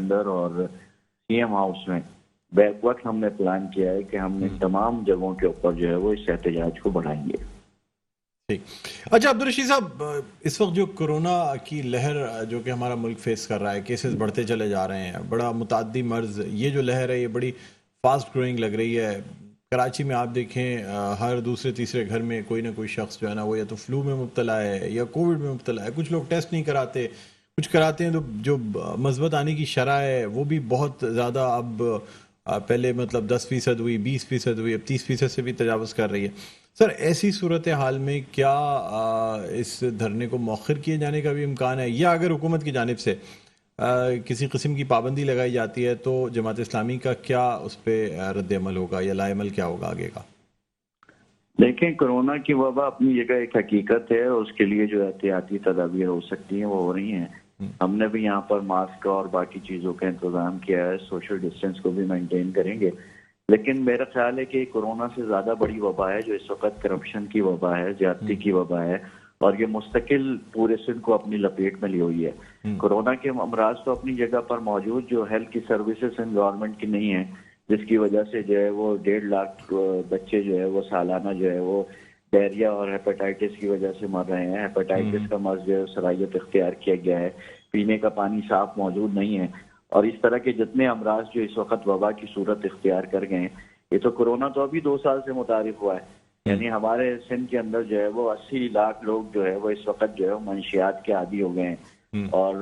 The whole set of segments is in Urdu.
اندر اور سی ایم ہاؤس میں بیک وقت ہم نے پلان کیا ہے کہ ہم ان تمام جگہوں کے اوپر جو ہے وہ اس احتجاج کو بڑھائیں گے. ٹھیک. اچھا عبدالرشید صاحب، اس وقت جو کرونا کی لہر جو کہ ہمارا ملک فیس کر رہا ہے، کیسز بڑھتے چلے جا رہے ہیں، بڑا متعدی مرض، یہ جو لہر ہے یہ بڑی فاسٹ گروئنگ لگ رہی ہے. کراچی میں آپ دیکھیں ہر دوسرے تیسرے گھر میں کوئی نہ کوئی شخص جو ہے نا وہ یا تو فلو میں مبتلا ہے یا کووڈ میں مبتلا ہے. کچھ لوگ ٹیسٹ نہیں کراتے، کچھ کراتے ہیں تو جو مثبت آنے کی شرح ہے وہ بھی بہت زیادہ اب پہلے مطلب 10% ہوئی، 20% ہوئی، اب 30% سے بھی تجاوز کر رہی ہے. سر ایسی صورتحال میں کیا اس دھرنے کو مؤخر کیے جانے کا بھی امکان ہے، یا اگر حکومت کی جانب سے کسی قسم کی پابندی لگائی جاتی ہے تو جماعت اسلامی کا کیا اس پہ رد عمل ہوگا یا لا عمل کیا ہوگا آگے کا؟ دیکھیں، کورونا کی وبا اپنی جگہ ایک حقیقت ہے، اس کے لیے جو احتیاطی تدابیر ہو سکتی ہیں وہ ہو رہی ہیں. ہم نے بھی یہاں پر ماسک اور باقی چیزوں کا انتظام کیا ہے، سوشل ڈسٹینس کو بھی مینٹین کریں گے. لیکن میرا خیال ہے کہ کورونا سے زیادہ بڑی وبا ہے جو اس وقت کرپشن کی وبا ہے، زیادتی کی وبا ہے، اور یہ مستقل پورے سندھ کو اپنی لپیٹ میں لی ہوئی ہے. کورونا کے امراض تو اپنی جگہ پر موجود، جو ہیلتھ کی سروسز سندھ گورنمنٹ کی نہیں ہیں، جس کی وجہ سے جو ہے وہ 1.5 لاکھ بچے جو ہے وہ سالانہ جو ہے وہ ڈائریا اور ہیپاٹائٹس کی وجہ سے مر رہے ہیں. ہیپاٹائٹس کا مرض جو ہے صلاحیت اختیار کیا گیا ہے، پینے کا پانی صاف موجود نہیں ہے، اور اس طرح کے جتنے امراض جو اس وقت وبا کی صورت اختیار کر گئے ہیں. یہ تو کورونا تو ابھی 2 سال سے متعارف ہوا ہے، یعنی ہمارے سندھ کے اندر جو ہے وہ 80 لاکھ لوگ جو ہے وہ اس وقت جو ہے منشیات کے عادی ہو گئے ہیں، اور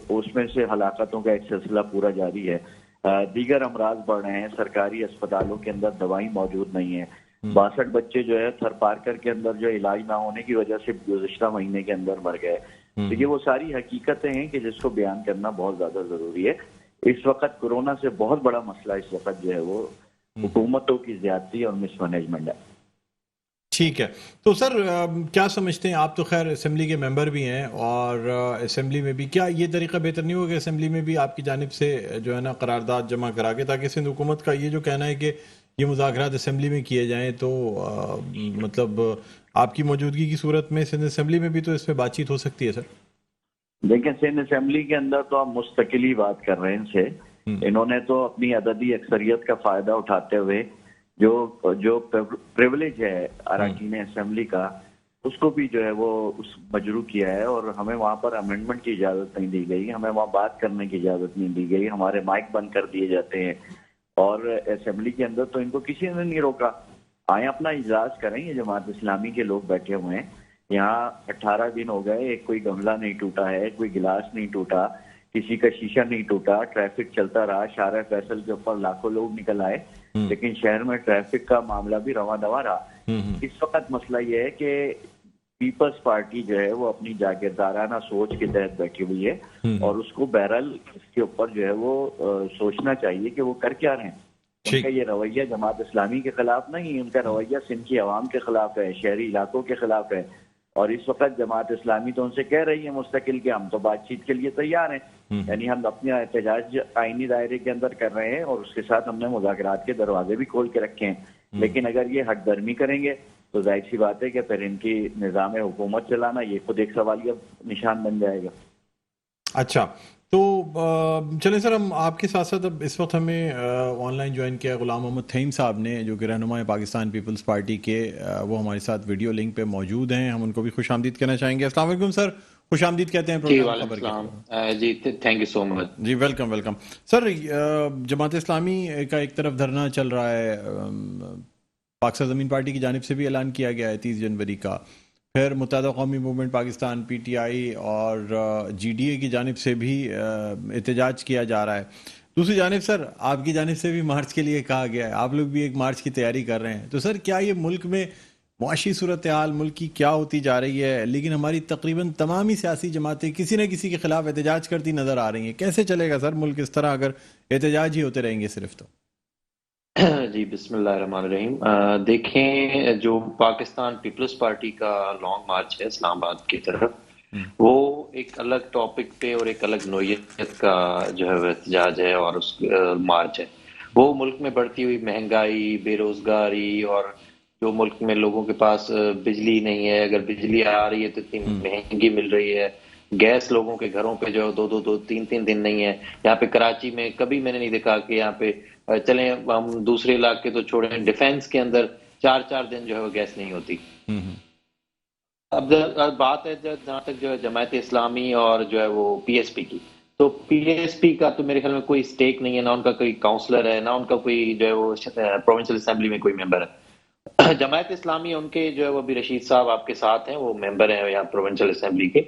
اس میں سے ہلاکتوں کا ایک سلسلہ پورا جاری ہے. دیگر امراض بڑھ رہے ہیں، سرکاری اسپتالوں کے اندر دوائی موجود نہیں ہے. 62 بچے جو ہے تھر پارکر کے اندر جو علاج نہ ہونے کی وجہ سے گزشتہ مہینے کے اندر مر گئے. تو یہ وہ ساری حقیقتیں ہیں کہ جس کو بیان کرنا بہت زیادہ ضروری ہے. اس وقت کورونا سے بہت بڑا مسئلہ اس وقت جو ہے وہ حکومتوں کی زیادتی اور مس مینجمنٹ ہے. ٹھیک ہے. تو سر کیا سمجھتے ہیں آپ؟ تو خیر اسمبلی کے ممبر بھی ہیں، اور اسمبلی میں بھی کیا یہ طریقہ بہتر نہیں ہوگا کہ اسمبلی میں بھی آپ کی جانب سے جو ہے نا قرارداد جمع کرا کے، تاکہ سندھ حکومت کا یہ جو کہنا ہے کہ یہ مذاکرات اسمبلی میں کیے جائیں تو مطلب آپ کی موجودگی کی صورت میں سندھ اسمبلی میں بھی تو اس پہ بات چیت ہو سکتی ہے سر؟ دیکھیں، سندھ اسمبلی کے اندر تو آپ مستقلی بات کر رہے ہیں ان سے. انہوں نے تو اپنی عددی اکثریت کا فائدہ اٹھاتے ہوئے جو پریولیج ہے اراکین اسمبلی کا، اس کو بھی جو ہے وہ مجروح کیا ہے، اور ہمیں وہاں پر امینڈمنٹ کی اجازت نہیں دی گئی، ہمیں وہاں بات کرنے کی اجازت نہیں دی گئی، ہمارے مائک بند کر دیے جاتے ہیں. اور اسمبلی کے اندر تو ان کو کسی نے نہیں روکا، آئیں اپنا اجلاس کریں. یہ جماعت اسلامی کے لوگ بیٹھے ہوئے ہیں یہاں، 18 دن ہو گئے، ایک کوئی گملہ نہیں ٹوٹا ہے، کوئی گلاس نہیں ٹوٹا، کسی کا شیشہ نہیں ٹوٹا، ٹریفک چلتا رہا. شارع فیصل کے اوپر لاکھوں لوگ نکل آئے، لیکن شہر میں ٹریفک کا معاملہ بھی رواں دواں رہا. اس وقت مسئلہ یہ ہے کہ پیپلز پارٹی جو ہے وہ اپنی جاگیردارانہ سوچ کے تحت بیٹھی ہوئی ہے، اور اس کو بہرحال اس کے اوپر جو ہے وہ سوچنا چاہیے کہ وہ کر کیا رہے ہیں. ان کا یہ رویہ جماعت اسلامی کے خلاف نہیں، ان کا رویہ سندھ کی عوام کے خلاف ہے، شہری علاقوں کے خلاف ہے. اور اس وقت جماعت اسلامی تو ان سے کہہ رہی ہے مستقل کہ ہم تو بات چیت کے لیے تیار ہیں، یعنی ہم اپنے احتجاج آئینی دائرے کے اندر کر رہے ہیں، اور اس کے ساتھ ہم نے مذاکرات کے دروازے بھی کھول کے رکھے ہیں. لیکن اگر یہ ہٹ درمی کریں گے تو ظاہر سی بات ہے کہ پھر ان کی نظام حکومت چلانا یہ خود ایک سوالیہ نشان بن جائے گا. اچھا، تو چلیں سر، ہم آپ کے ساتھ ساتھ اب اس وقت ہمیں آن لائن جوائن کیا غلام محمد تھیم صاحب نے، جو کہ رہنما پاکستان پیپلز پارٹی کے، وہ ہمارے ساتھ ویڈیو لنک پہ موجود ہیں. ہم ان کو بھی خوش آمدید کہنا چاہیں گے. السلام علیکم سر، خوش آمدید کہتے ہیں جی، پروگرام وعلیکم خبر السلام. کے. جی تھینک یو سو مچ. جی welcome welcome. Sir Jamaat Islami کا ایک طرف دھرنا چل رہا ہے، پاکستان زمین پارٹی کی جانب سے بھی اعلان کیا گیا ہے 30 جنوری کا، پھر متحدہ قومی movement Pakistan P T I اور جی ڈی اے کی جانب سے بھی احتجاج کیا جا رہا ہے. دوسری جانب سر آپ کی جانب سے بھی مارچ کے لیے کہا گیا ہے، آپ لوگ بھی ایک مارچ کی تیاری کر رہے ہیں. تو سر کیا یہ ملک میں معاشی صورتحال ملک کی کیا ہوتی جا رہی ہے، لیکن ہماری تقریباً تمام ہی سیاسی جماعتیں کسی نہ کسی کے خلاف احتجاج کرتی نظر آ رہی ہیں، کیسے چلے گا سر ملک اس طرح اگر احتجاج ہی ہوتے رہیں گے صرف؟ تو جی بسم اللہ الرحمن الرحیم. دیکھیں، جو پاکستان پیپلز پارٹی کا لانگ مارچ ہے اسلام آباد کی طرف، وہ ایک الگ ٹاپک پہ اور ایک الگ نوعیت کا جو ہے احتجاج ہے، اور اس مارچ ہے وہ ملک میں بڑھتی ہوئی مہنگائی، بے روزگاری، اور جو ملک میں لوگوں کے پاس بجلی نہیں ہے، اگر بجلی آ رہی ہے تو اتنی مہنگی مل رہی ہے، گیس لوگوں کے گھروں پہ جو ہے 2-2 دن نہیں ہے. یہاں پہ کراچی میں کبھی میں نے نہیں دیکھا کہ یہاں پہ چلیں ہم دوسرے علاقے تو چھوڑیں، ڈیفینس کے اندر 4 دن جو ہے وہ گیس نہیں ہوتی. اب بات ہے جہاں تک جو ہے جماعت اسلامی اور جو ہے وہ پی ایس پی کی، تو پی ایس پی کا تو میرے خیال میں کوئی سٹیک نہیں ہے، نہ ان کا کوئی کاؤنسلر ہے، نہ ان کا کوئی جو ہے وہ پروونشل اسمبلی میں کوئی ممبر ہے. جماعت اسلامی ان کے جو ہے وہ بھی رشید صاحب آپ کے ساتھ ہیں، وہ ممبر ہیں یہاں پروونشل اسمبلی کے.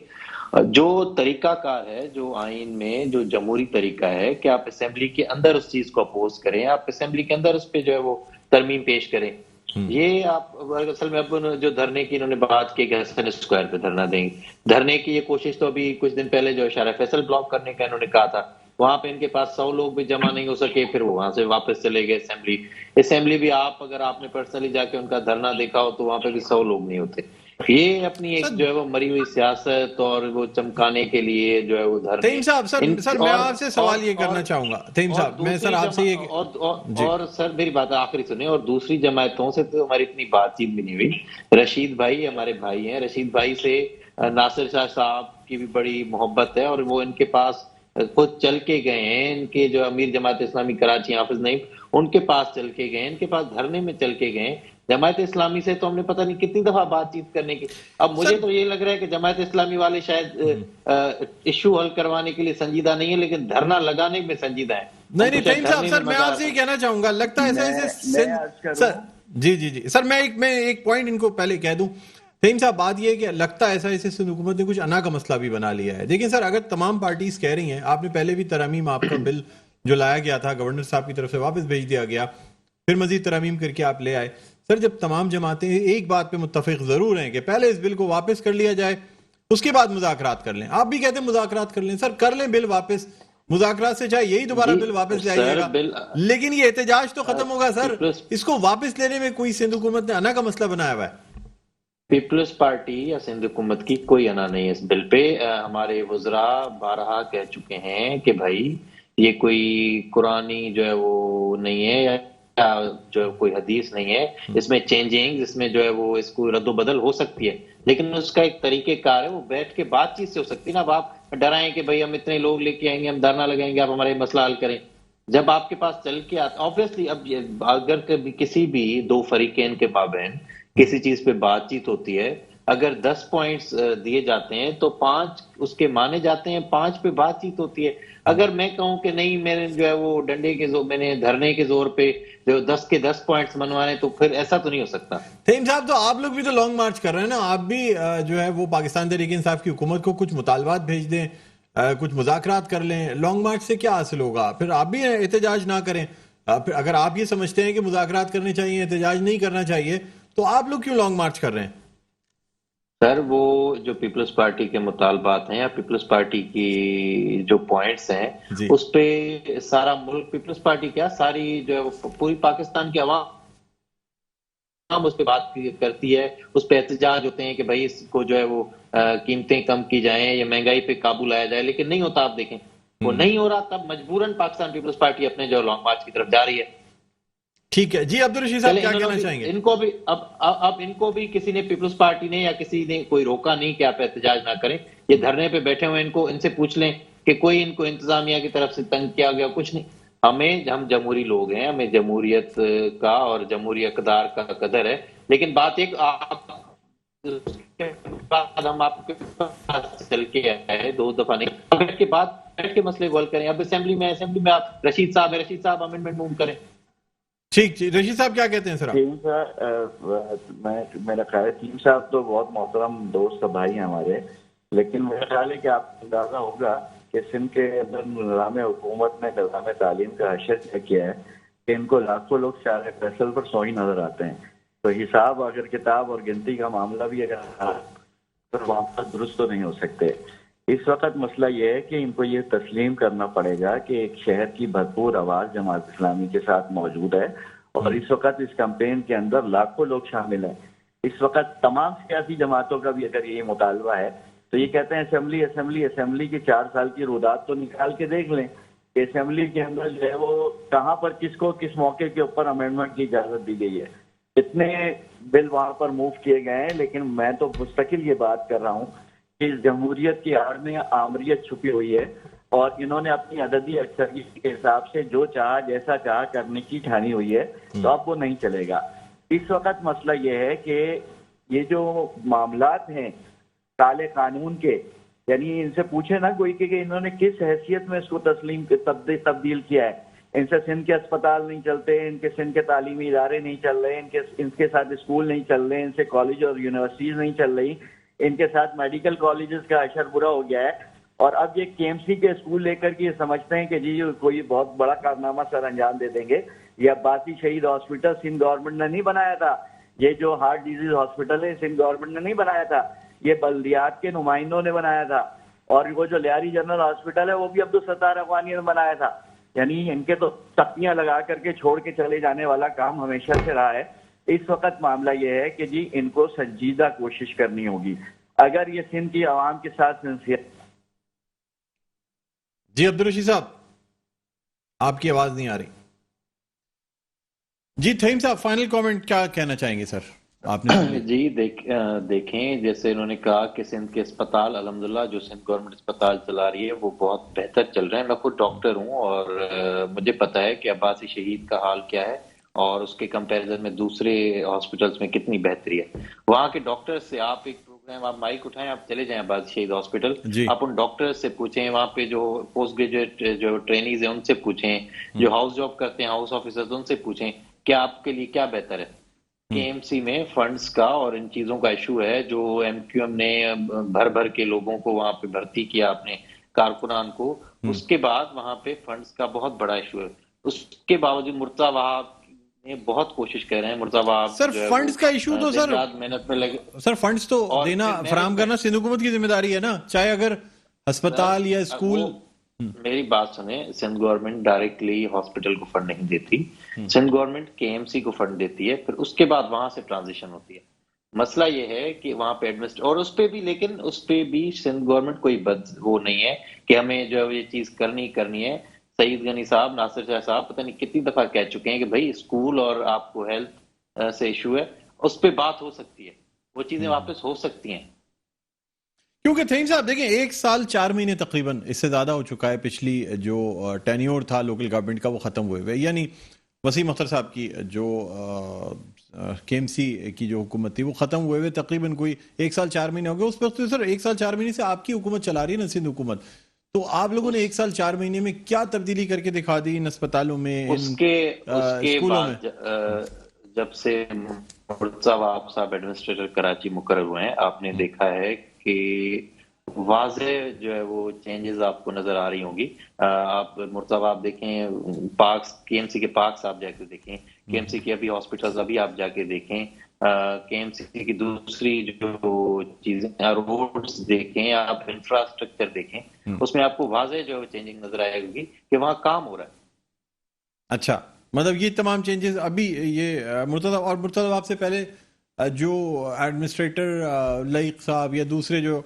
جو طریقہ کار ہے، جو آئین میں جو جمہوری طریقہ ہے کہ آپ اسمبلی کے اندر اس چیز کو اپوز کریں، آپ اسمبلی کے اندر اس پہ جو ہے وہ ترمیم پیش کریں. یہ آپ اصل میں اب جو دھرنے کی انہوں نے بات کی کہ حسن اسکوائر پہ دھرنا دیں گے، دھرنے کی یہ کوشش تو ابھی کچھ دن پہلے جو اشارہ فیصل بلاک کرنے کا انہوں نے کہا تھا، وہاں پہ ان کے پاس 100 لوگ بھی جمع نہیں ہو سکے، پھر وہ وہاں سے واپس چلے گئے اسمبلی بھی. آپ اگر آپ نے پرسنلی جا کے ان کا دھرنا دیکھا ہو تو وہاں پہ بھی 100 لوگ نہیں ہوتے. یہ اپنی ایک جو ہے وہ مری ہوئی سیاست اور وہ چمکانے کے لیے جو ہے وہ دھرنے. تیم صاحب سر میں آپ سے سوال یہ کرنا چاہوں گا. تیم صاحب میں سر آپ سے یہ اور سر میری بات آخری سنیں، اور دوسری جماعتوں سے تو ہماری اتنی بات چیت بھی نہیں ہوئی. رشید بھائی ہمارے بھائی ہیں، رشید بھائی سے ناصر شاہ صاحب کی بھی بڑی محبت ہے، اور وہ ان کے پاس خود چل کے گئے ہیں. ان کے جو امیر جماعت اسلامی کراچی حافظ نعیم ان کے پاس چل کے گئے، ان کے پاس دھرنے میں چل کے گئے. جماعت اسلامی سے تو ہم نے پتہ نہیں کتنی دفعہ بات چیت کرنے کی. اب مجھے تو یہ لگ رہا ہے کہ جماعت اسلامی والے شاید ایشو حل کروانے کے لیے سنجیدہ نہیں ہے، لیکن دھرنا لگانے میں سنجیدہ ہے. نہیں تیم صاحب سر میں آپ سے یہ کہنا چاہوں گا، لگتا ہے ایسا جی سر میں ایک پوائنٹ ان کو پہلے کہہ دوں. تیم صاحب بات یہ ہے کہ لگتا ہے ایسا سندھ حکومت نے کچھ انا کا مسئلہ بھی بنا لیا ہے. دیکھیں سر، اگر تمام پارٹیز کہہ رہی ہیں، آپ نے پہلے بھی ترامیم، آپ کا بل جو لایا گیا تھا گورنر صاحب کی طرف سے واپس بھیج دیا گیا، پھر مزید ترامیم کر کے آپ لے آئے. سر جب تمام جماعتیں ایک بات پہ متفق ضرور ہیں کہ پہلے اس بل کو واپس کر لیا جائے، اس کے بعد مذاکرات کر لیں. آپ بھی کہتے ہیں مذاکرات کر لیں. سر کر لیں بل واپس، مذاکرات سے چاہے یہی دوبارہ بل واپس لے آئیے گا، لیکن یہ احتجاج تو ختم ہوگا. سر اس کو واپس لینے میں کوئی سندھ حکومت نے انا کا مسئلہ بنایا ہوا ہے؟ پیپلز پارٹی یا سندھ حکومت کی کوئی انا نہیں ہے اس بل پہ. ہمارے وزراء بارہا کہہ چکے ہیں کہ بھائی یہ کوئی قرآنی جو ہے وہ نہیں ہے، یا جو ہے کوئی حدیث نہیں ہے. اس میں چینجنگ، اس میں جو ہے وہ اس کو رد و بدل ہو سکتی ہے، لیکن اس کا ایک طریقہ کار ہے، وہ بیٹھ کے بات چیت سے ہو سکتی ہے نا. اب آپ ڈرائیں کہ بھائی ہم اتنے لوگ لے کے آئیں گے، ہم دھرنا لگائیں گے، آپ ہمارے مسئلہ حل کریں. جب آپ کے پاس چل کے آتا آبویسلی، اب اگر کسی بھی دو فریقین کے مابین کسی چیز پہ بات چیت ہوتی ہے، اگر 10 پوائنٹس دیے جاتے ہیں تو 5 اس کے مانے جاتے ہیں، 5 پہ بات چیت ہوتی ہے. اگر میں کہوں کہ نہیں، میں نے جو ہے وہ ڈنڈے کے زور، میں نے دھرنے کے زور پہ جو 10 کے 10 پوائنٹس منوانے، تو پھر ایسا تو نہیں ہو سکتا. تیم صاحب تو آپ لوگ بھی تو لانگ مارچ کر رہے ہیں نا، آپ بھی جو ہے وہ پاکستان تحریک انصاف کی حکومت کو کچھ مطالبات بھیج دیں، کچھ مذاکرات کر لیں. لانگ مارچ سے کیا حاصل ہوگا؟ پھر آپ بھی احتجاج نہ کریں. پھر اگر آپ یہ سمجھتے ہیں کہ مذاکرات کرنے چاہیے، احتجاج نہیں کرنا چاہیے، تو آپ لوگ کیوں لانگ مارچ کر رہے ہیں؟ سر وہ جو پیپلز پارٹی کے مطالبات ہیں یا پیپلز پارٹی کی جو پوائنٹس ہیں، اس پہ سارا ملک، پیپلز پارٹی کیا ساری جو ہے پوری پاکستان کی عوام اس پہ بات کرتی ہے، اس پہ احتجاج ہوتے ہیں کہ بھائی اس کو جو ہے وہ قیمتیں کم کی جائیں یا مہنگائی پہ قابو لایا جائے، لیکن نہیں ہوتا. آپ دیکھیں وہ نہیں ہو رہا، تب مجبوراً پاکستان پیپلز پارٹی اپنے جو لانگ مارچ کی طرف جا رہی ہے. ٹھیک ہے جی، عبدالرشید صاحب کیا کہنا چاہیں گے؟ ان کو بھی اب ان کو بھی کسی نے، پیپلز پارٹی نے یا کسی نے کوئی روکا نہیں کہ آپ احتجاج نہ کریں. یہ دھرنے پہ بیٹھے ہوئے، ان سے پوچھ لیں کہ کوئی ان کو انتظامیہ کی طرف سے تنگ کیا گیا؟ کچھ نہیں. ہم جمہوری لوگ ہیں، ہمیں جمہوریت کا اور جمہوری اقدار کا قدر ہے، لیکن بات ایک ہم آپ کے پاس چل کے آئے 2 دفعہ نہیں، بیٹھ کے مسئلے کو حل کریں. اب اسمبلی میں آپ رشید صاحب امینڈمنٹ موو کریں. ٹھیک رشید صاحب کیا کہتے ہیں سر؟ میرا خیال ہے ٹیم صاحب تو بہت محترم دوست بھائی ہیں ہمارے، لیکن میرا خیال ہے کہ آپ کو اندازہ ہوگا کہ سندھ کے اندر نظام حکومت نے نظام تعلیم کا حشر کیا ہے کہ ان کو لاکھوں لوگ شارع فیصل پر سوئی نظر آتے ہیں. تو حساب اگر کتاب اور گنتی کا معاملہ بھی اگر تو وہاں پر درست تو نہیں ہو سکتے. اس وقت مسئلہ یہ ہے کہ ان کو یہ تسلیم کرنا پڑے گا کہ ایک شہر کی بھرپور آواز جماعت اسلامی کے ساتھ موجود ہے، اور اس وقت اس کمپین کے اندر لاکھوں لوگ شامل ہیں. اس وقت تمام سیاسی جماعتوں کا بھی اگر یہ مطالبہ ہے تو یہ کہتے ہیں اسمبلی کی 4 سال کی رودات تو نکال کے دیکھ لیں کہ اسمبلی کے اندر جو ہے وہ کہاں پر کس کو کس موقع کے اوپر امینڈمنٹ کی اجازت دی گئی ہے. اتنے بل وہاں پر موو کیے گئے ہیں، لیکن میں تو مستقل یہ بات کر رہا ہوں اس جمہوریت کی آڑ میں آمریت چھپی ہوئی ہے اور انہوں نے اپنی عددی اکثریت کے حساب سے جو چاہا جیسا چاہا کرنے کی ٹھانی ہوئی ہے، تو اب وہ نہیں چلے گا۔ اس وقت مسئلہ یہ ہے کہ یہ جو معاملات ہیں کالے قانون کے، یعنی ان سے پوچھے نا کوئی کہ انہوں نے کس حیثیت میں اس کو تبدیل کیا ہے۔ ان سے سندھ کے اسپتال نہیں چلتے، ان کے سندھ کے تعلیمی ادارے نہیں چل رہے، ان کے ساتھ اسکول نہیں چل رہے، ان سے کالج اور یونیورسٹیز نہیں چل رہی، ان کے ساتھ میڈیکل کالجز کا اشر برا ہو گیا ہے۔ اور اب یہ کے ایم سی کے اسکول لے کر کے یہ سمجھتے ہیں کہ جی کوئی بہت بڑا کارنامہ سر انجام دے دیں گے۔ یہ عباسی شہید ہاسپٹل سندھ گورنمنٹ نے نہیں بنایا تھا، یہ جو ہارٹ ڈیزیز ہاسپٹل ہے سندھ گورنمنٹ نے نہیں بنایا تھا، یہ بلدیات کے نمائندوں نے بنایا تھا۔ اور وہ جو لیاری جنرل ہاسپٹل ہے وہ بھی عبدالستار افغانی نے بنایا تھا۔ یعنی ان کے تو تختیاں لگا کر کے چھوڑ کے چلے جانے والا کام ہمیشہ سے رہا ہے۔ اس وقت معاملہ یہ ہے کہ جی ان کو سنجیدہ کوشش کرنی ہوگی اگر یہ سندھ کی عوام کے ساتھ سنسیئر۔ جی عبدالرشید صاحب، آپ کی آواز نہیں آ رہی۔ جی تھیم صاحب، فائنل کامنٹ کیا کہنا چاہیں گے سر؟ آپ نے جی دیکھیں، جیسے انہوں نے کہا کہ سندھ کے اسپتال الحمدللہ جو سندھ گورنمنٹ اسپتال چلا رہی ہے وہ بہت بہتر چل رہے ہیں۔ میں خود ڈاکٹر ہوں اور مجھے پتا ہے کہ عباسی شہید کا حال کیا ہے اور اس کے کمپیریزن میں دوسرے ہاسپٹلز میں کتنی بہتری ہے۔ وہاں کے ڈاکٹر سے آپ ایک پروگرام، آپ مائک اٹھائیں، آپ چلے جائیں عباسی شہید ہاسپٹل، آپ ان ڈاکٹر سے پوچھیں، وہاں پہ جو پوسٹ گریجویٹ جو ٹرینیز ہیں ان سے پوچھیں، جو ہاؤس جاب کرتے ہیں ہاؤس آفیسرز ان سے پوچھیں کہ آپ کے لیے کیا بہتر ہے۔ کے ایم سی میں فنڈز کا اور ان چیزوں کا ایشو ہے، جو ایم کیو ایم نے بھر بھر کے لوگوں کو وہاں پہ بھرتی کیا اپنے کارکنان کو، اس کے بعد وہاں پہ فنڈز کا بہت بڑا ایشو ہے۔ اس کے باوجود مرتضیٰ وہاب نے بہت کوشش کر رہے ہیں، مرتضیٰ وہاب سر فنڈز کا ایشو تو دن رات محنت میں لگے۔ سر فنڈز تو دینا فراہم کرنا سندھ حکومت کی ذمہ داری ہے نا، چاہے اگر ہسپتال یا اسکول۔ میری بات سنیں، سندھ گورنمنٹ ڈائریکٹلی ہاسپٹل کو فنڈ نہیں دیتی، سندھ گورنمنٹ کے ایم سی کو فنڈ دیتی ہے، پھر اس کے بعد وہاں سے ٹرانزیشن ہوتی ہے۔ مسئلہ یہ ہے کہ وہاں پہ اور اس پہ بھی، لیکن اس پہ بھی سندھ گورنمنٹ کوئی وہ نہیں ہے کہ ہمیں جو یہ چیز کرنی ہے۔ سعید غنی صاحب، ناصر شاہ صاحب پتہ نہیں کتنی دفعہ کہہ چکے ہیں کہ بھائی اسکول اور آپ کو ہیلتھ سے ایشو ہے، اس پہ بات ہو سکتی ہے، وہ چیزیں واپس ہو سکتی ہیں۔ کیونکہ تھیم صاحب دیکھیں 1 سال 4 مہینے تقریباً اس سے زیادہ ہو چکا ہے، پچھلی جو ٹینیور تھا لوکل گورنمنٹ کا وہ ختم ہوئے، یعنی وسیم اختر صاحب کی جو کے ایم سی کی جو حکومت تھی وہ ختم ہوئے تقریباً کوئی 1 سال 4 مہینے ہو گئے۔ اس وقت سر 1 سال 4 مہینے سے آپ کی حکومت چلا رہی ہے نا سندھ حکومت، تو آپ لوگوں نے 1 سال 4 مہینے میں کیا تبدیلی کر کے دکھا دی ان اسپتالوں میں، اس کے اسکولوں میں؟ جب سے مرتضیٰ وہاب صاحب ایڈمنسٹریٹر کراچی مقرر ہوئے ہیں، آپ نے دیکھا ہے کہ واضح جو ہے وہ چینجز آپ کو نظر آ رہی ہوں گی۔ آپ مرتضیٰ وہاب دیکھیں، پارکس کے ایم سی کے پارکس آپ جا کے دیکھیں، کے ایم سی کے ابھی ہاسپٹلز ابھی آپ جا کے دیکھیں، کے ایم سی کی دوسری جو چیزیں روڈز دیکھیں، آپ انفراسٹرکچر دیکھیں، اس میں آپ کو واضح جو چینجنگ نظر آئے گی کہ وہاں کام ہو رہا ہے۔ اچھا، مطلب یہ تمام چینجز ابھی یہ مرتضیٰ وہاب سے پہلے جو ایڈمنسٹریٹر لائق صاحب یا دوسرے جو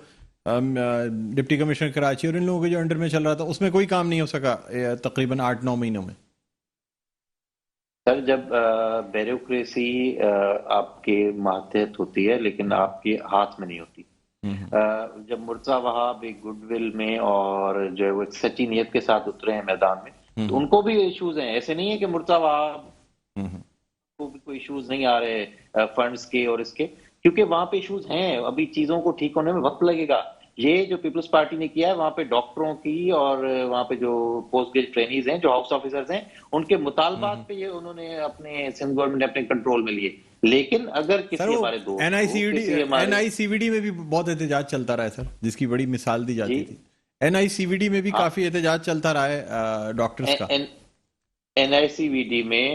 ڈپٹی کمشنر کراچی اور ان لوگوں کے جو انڈر میں چل رہا تھا اس میں کوئی کام نہیں ہو سکا تقریباً 8-9 مہینوں میں؟ سر جب بیوروکریسی آپ کے ماتحت ہوتی ہے لیکن آپ کے ہاتھ میں نہیں ہوتی، جب مرتضیٰ وہاب ایک گڈ ول میں اور جو ہے وہ ایک سچی نیت کے ساتھ اترے ہیں میدان میں، تو ان کو بھی ایشوز ہیں۔ ایسے نہیں ہے کہ مرتضیٰ وہاب کو بھی کوئی ایشوز نہیں آ رہے فنڈز کے اور اس کے، کیونکہ وہاں پہ ایشوز ہیں، ابھی چیزوں کو ٹھیک ہونے میں وقت لگے گا۔ یہ جو پیپلز پارٹی نے کیا ہے وہاں پہ ڈاکٹروں کی اور وہاں پہ جو پوسٹ گریجویٹ ٹرینیز ہیں، جو ہاؤس آفیسرز ہیں، ان کے مطالبات پہ یہ انہوں نے اپنے سندھ گورنمنٹ نے اپنے کنٹرول میں لیے۔ لیکن اگر کسی ہمارے دوست این آئی سی وی ڈی میں بھی بہت احتجاج چلتا رہا ہے سر، جس کی بڑی مثال دی جاتی تھی۔ این آئی سی وی ڈی میں بھی کافی احتجاج چلتا رہا ہے ڈاکٹرز کا۔ این آئی سی وی ڈی میں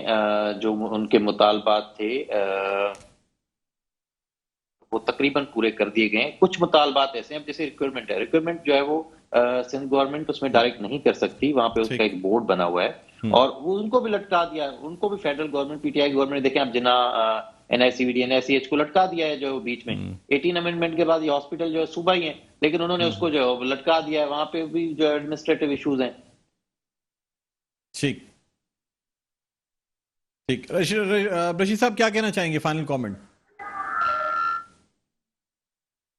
جو ان کے مطالبات تھے وہ تقریباً پورے کر دیے گئے ہیں۔ کچھ مطالبات ایسے ہیں، جیسے ریکوائرمنٹ ہے، ریکوائرمنٹ جو ہے وہ سندھ گورنمنٹ اس میں ڈائریکٹ نہیں کر سکتی، وہاں پہ اس کا ایک بورڈ بنا ہوا ہے اور وہ ان کو بھی لٹکا دیا، ان کو بھی federal government P T I government نے، دیکھیں آپ جنا این آئی سی وی ڈی این آئی سی ایچ کو لٹکا دیا ہے جو بیچ میں 18 امینڈمنٹ کے بعد یہ ہاسپٹل جو ہے صوبہ ہی ہیں، لیکن انہوں نے اس کو جو ہے لٹکا دیا ہے، وہاں پہ بھی جو ایڈمنسٹریٹو ایشوز ہیں۔ ٹھیک ٹھیک، رشید صاحب کیا کہنا چاہیں گے فائنل کامنٹ؟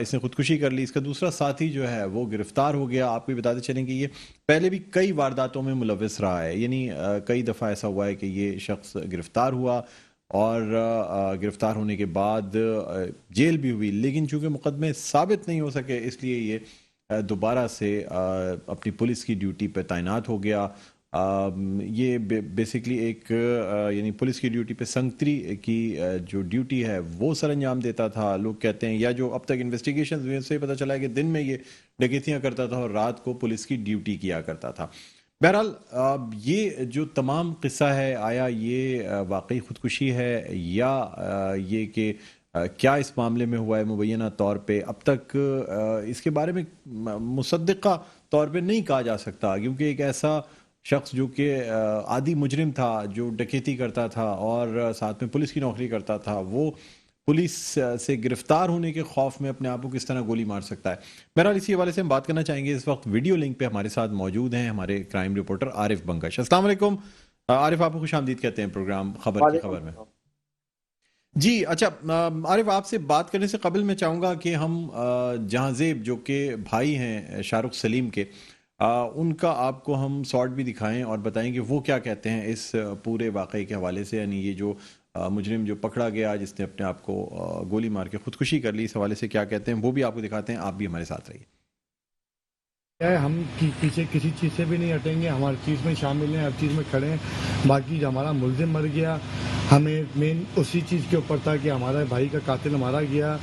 اس نے خودکشی کر لی. اس کا دوسرا ساتھی جو ہے وہ گرفتار ہو گیا. آپ کو بتاتے چلیں کہ یہ پہلے بھی کئی وارداتوں میں ملوث رہا ہے, یعنی کئی دفعہ ایسا ہوا ہے کہ یہ شخص گرفتار ہوا اور گرفتار ہونے کے بعد جیل بھی ہوئی, لیکن چونکہ مقدمے ثابت نہیں ہو سکے اس لیے یہ دوبارہ سے اپنی پولیس کی ڈیوٹی پہ تعینات ہو گیا. یہ بیسکلی ایک یعنی پولیس کی ڈیوٹی پہ سنگتری کی جو ڈیوٹی ہے وہ سر انجام دیتا تھا, لوگ کہتے ہیں, یا جو اب تک انویسٹیگیشن سے پتہ چلا ہے کہ دن میں یہ ڈکیتیاں کرتا تھا اور رات کو پولیس کی ڈیوٹی کیا کرتا تھا. بہرحال یہ جو تمام قصہ ہے, آیا یہ واقعی خودکشی ہے یا یہ کہ کیا اس معاملے میں ہوا ہے مبینہ طور پہ اب تک اس کے بارے میں مصدقہ طور پہ نہیں کہا جا سکتا, کیونکہ ایک ایسا شخص جو کہ عادی مجرم تھا, جو ڈکیتی کرتا تھا اور ساتھ میں پولیس کی نوکری کرتا تھا, وہ پولیس سے گرفتار ہونے کے خوف میں اپنے آپ کو کس طرح گولی مار سکتا ہے. بہرحال اسی حوالے سے ہم بات کرنا چاہیں گے. اس وقت ویڈیو لنک پہ ہمارے ساتھ موجود ہیں ہمارے کرائم رپورٹر عارف بنگش. السلام علیکم عارف, آپ کو خوش آمدید کہتے ہیں پروگرام خبر کی خبر میں. جی اچھا عارف, آپ سے بات کرنے سے قبل میں چاہوں گا کہ ہم جہاں زیب جو کہ بھائی ہیں شاہ رخ سلیم کے, ان کا آپ کو ہم شارٹ بھی دکھائیں اور بتائیں کہ وہ کیا کہتے ہیں اس پورے واقعے کے حوالے سے, یعنی یہ جو مجرم جو پکڑا گیا جس نے اپنے آپ کو گولی مار کے خودکشی کر لی, اس حوالے سے کیا کہتے ہیں وہ بھی آپ کو دکھاتے ہیں. آپ بھی ہمارے ساتھ رہیے. ہم پیچھے کسی چیز سے بھی نہیں ہٹیں گے, ہماری چیز میں شامل ہیں, ہر چیز میں کھڑے ہیں. باقی جو ہمارا ملزم مر گیا, ہمیں مین اسی چیز کے اوپر تھا کہ ہمارا بھائی کا قاتل مارا گیا,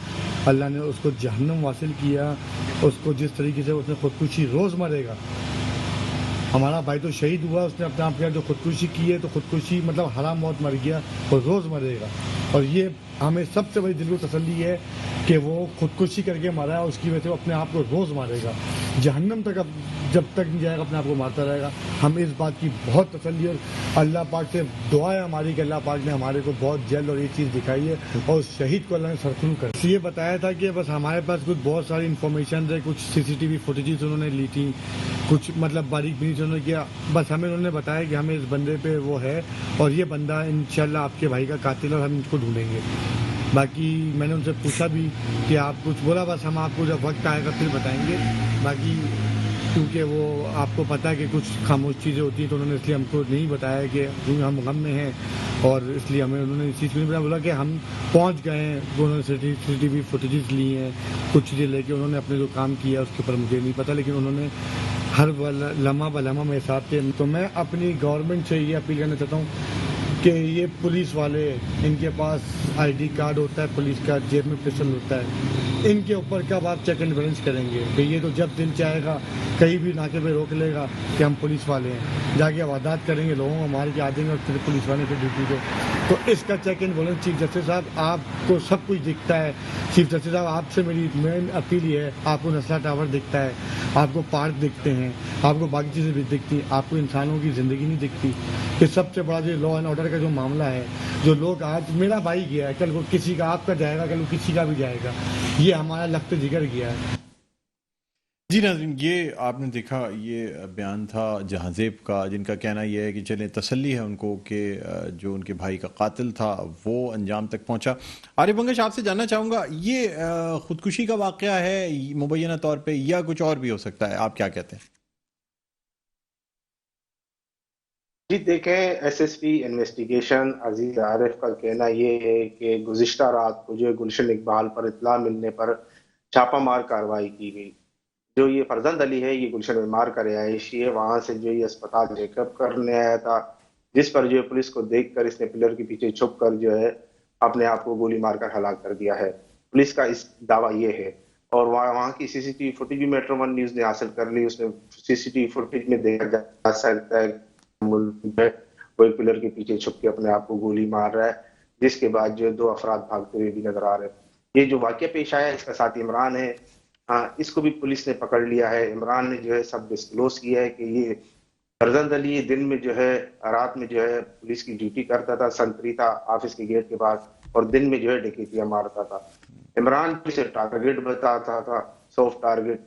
اللہ نے اس کو جہنم واصل کیا. اس کو جس طریقے سے اس نے خودکشی روز مرے گا. ہمارا بھائی تو شہید ہوا, اس نے اپنے آپ کیا, جو خودکشی کی ہے تو خودکشی مطلب حرام موت مر گیا, اور روز مرے گا. اور یہ ہمیں سب سے بڑی دل کو تسلی ہے کہ وہ خودکشی کر کے مارا ہے, اس کی وجہ سے وہ اپنے آپ کو روز مارے گا, جہنم تک جب تک نہیں جائے گا اپنے آپ کو مارتا رہے گا. ہم اس بات کی بہت تسلی, اور اللہ پاک سے دعا ہے ہماری کہ اللہ پاک نے ہمارے کو بہت جلد اور یہ چیز دکھائی ہے, اور اس شہید کو اللہ نے سرخرو کر یہ بتایا تھا کہ بس ہمارے پاس کچھ بہت ساری انفارمیشن ہے, کچھ CCTV فوٹیجز انہوں نے لی تھی, کچھ مطلب باریک بینی انہوں نے کیا. بس ہمیں انہوں نے بتایا کہ ہمیں اس بندے پہ وہ ہے, اور یہ بندہ انشاءاللہ آپ کے بھائی کا قاتل ہے, اور ہم اس کو ڈھونڈیں گے. باقی میں نے ان سے پوچھا بھی کہ آپ کچھ بولا, بس ہم آپ کو جب وقت آئے گا پھر بتائیں گے. باقی کیونکہ وہ آپ کو پتہ ہے کہ کچھ خاموش چیزیں ہوتی ہیں, تو انہوں نے اس لیے ہم کو نہیں بتایا کہ کیونکہ ہم غم میں ہیں, اور اس لیے ہمیں انہوں نے اس چیز کو نہیں بتایا. بولا کہ ہم پہنچ گئے ہیں, انہوں نے CCTV فوٹیجز لی ہیں, کچھ چیزیں لے کے انہوں نے اپنے جو کام کیا اس کے اوپر مجھے نہیں پتہ, لیکن انہوں نے ہر لمحہ بلمحہ میرے ساتھ تھے. تو میں اپنی گورنمنٹ سے یہ اپیل کرنا چاہتا ہوں کہ یہ پولیس والے, ان کے پاس ID کارڈ ہوتا ہے پولیس کا, جیب میں پسٹل ہوتا ہے, ان کے اوپر کب آپ چیک اینڈ بیلنس کریں گے کہ یہ تو جب دل چاہے گا کہیں بھی ناکے پہ روک لے گا کہ ہم پولیس والے ہیں, جا کے وعدات کریں گے لوگوں کو مار کے آ جائیں گے, اور پھر پولیس والے کی ڈیوٹی پہ. تو اس کا check and balance chief justice صاحب آپ کو سب کچھ دکھتا ہے. چیف جسٹس صاحب آپ سے میری مین اپیل یہ ہے, آپ کو نسلا ٹاور دکھتا ہے, آپ کو پارک دکھتے ہیں, آپ کو باقی چیزیں بھی دکھتی ہیں, آپ کو انسانوں کی زندگی نہیں دکھتی. کہ سب سے بڑا جو لا اینڈ آرڈر کا جو معاملہ ہے, جو لوگ آج میرا بھائی گیا ہے, کل کو کسی کا آپ کا جائے گا, کل کو کسی کا بھی جائے گا, یہ ہمارا لخت جگر گیا ہے. جی ناظرین, یہ آپ نے دیکھا یہ بیان تھا جہازیب کا, جن کا کہنا یہ ہے کہ چلیں تسلی ہے ان کو کہ جو ان کے بھائی کا قاتل تھا وہ انجام تک پہنچا. عارف بنگش, آپ سے جاننا چاہوں گا یہ خودکشی کا واقعہ ہے مبینہ طور پہ یا کچھ اور بھی ہو سکتا ہے, آپ کیا کہتے ہیں؟ جی دیکھیں, SSP انویسٹیگیشن عزیز عارف کا کہنا یہ ہے کہ گزشتہ رات کو جو گلشن اقبال پر اطلاع ملنے پر چھاپہ مار کارروائی کی گئی. جو یہ فرزند علی ہے, یہ گلشن معمار کا رہائشی ہے, وہاں سے جو یہ اسپتال چیک اپ کرنے آیا تھا, جس پر جو پولیس کو دیکھ کر اس نے پلر کے پیچھے چھپ کر جو ہے اپنے آپ کو گولی مار کر ہلاک کر دیا ہے. پولیس کا اس دعویٰ یہ ہے, اور وہاں کی CCTV فوٹیج بھی میٹرو ون نیوز نے حاصل کر لی. اس میں CCTV فوٹیج میں دیکھا جا سکتا ہے وہ ایک پلر کے پیچھے چھپ کے اپنے آپ کو گولی مار رہا ہے, جس کے بعد جو 2 افراد بھاگتے ہوئے بھی نظر آ رہے ہیں. یہ جو واقعہ پیش آیا ہے, اس کا ساتھی عمران ہے, اس کو بھی پولیس نے پکڑ لیا ہے. عمران نے جو ہے سب ڈسکلوز کیا ہے کہ یہ فرزند علی دن میں جو ہے, رات میں جو ہے پولیس کی ڈیوٹی کرتا تھا, سنتری تھا آفس کے گیٹ کے پاس, اور دن میں جو ہے ڈکیتیاں مارتا تھا. عمران اسے ٹارگیٹ بتاتا تھا, سافٹ ٹارگیٹ.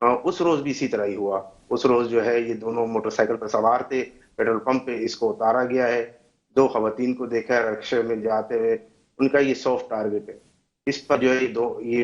اس روز بھی اسی طرح ہی ہوا. اس روز جو ہے یہ دونوں موٹر سائیکل پر سوار تھے, پیٹرول پمپ پہ اس کو اتارا گیا ہے, 2 خواتین کو دیکھا ہے رکشے میں جاتے ہوئے, ان کا یہ سافٹ ٹارگیٹ ہے. اس پر جو ہے یہ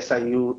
SIU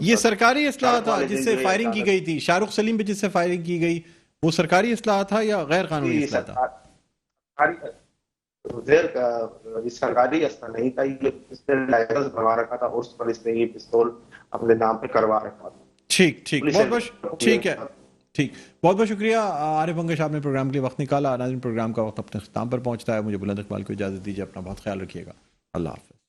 یہ سرکاری اسلحہ تھا جس سے فائرنگ کی گئی تھی، شاہ رخ سلیم پہ جس سے فائرنگ کی گئی، وہ سرکاری اسلحہ تھا یا غیر قانونی اسلحہ تھا؟ سرکاری اسلحہ نہیں تھا، یہ اس نے لائسنس بنوا رکھا تھا اور اس پر اس نے یہ پستول اپنے نام پہ کروا رکھا تھا۔ ٹھیک ٹھیک ہے، ٹھیک، بہت بہت شکریہ عارف منگش، آپ نے پروگرام کے لیے وقت نکالا۔ ناظرین، پروگرام کا وقت اپنے اختتام پر پہنچتا ہے، مجھے بلند اقبال کو اجازت دیجیے، اپنا بہت خیال رکھیے گا، اللہ حافظ۔